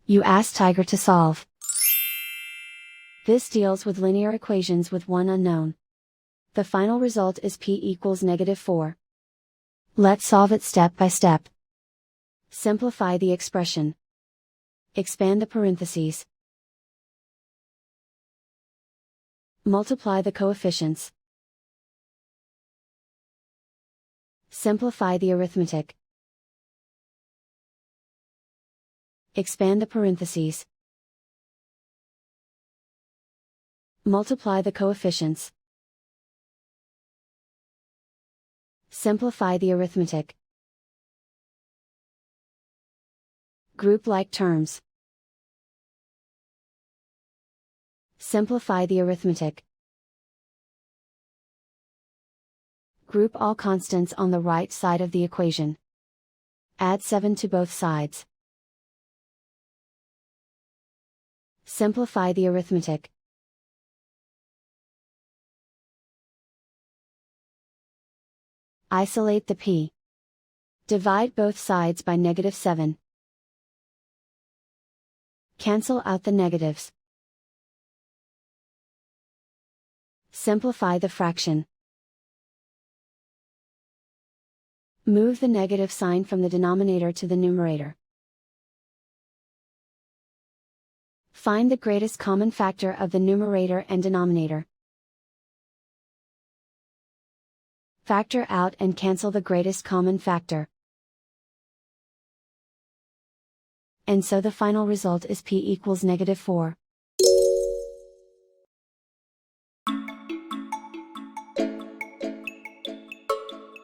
You ask Tiger to solve. This deals with linear equations with one unknown. The final result is p equals -4. Let's solve it step by step. Simplify the expression. Expand the parentheses. Multiply the coefficients. Simplify the arithmetic. Expand the parentheses. Multiply the coefficients. Simplify the arithmetic. Group like terms. Simplify the arithmetic. Group all constants on the right side of the equation. Add 7 to both sides. Simplify the arithmetic. Isolate the p. Divide both sides by -7. Cancel out the negatives. Simplify the fraction. Move the negative sign from the denominator to the numerator. Find the greatest common factor of the numerator and denominator. Factor out and cancel the greatest common factor. And so the final result is p equals -4.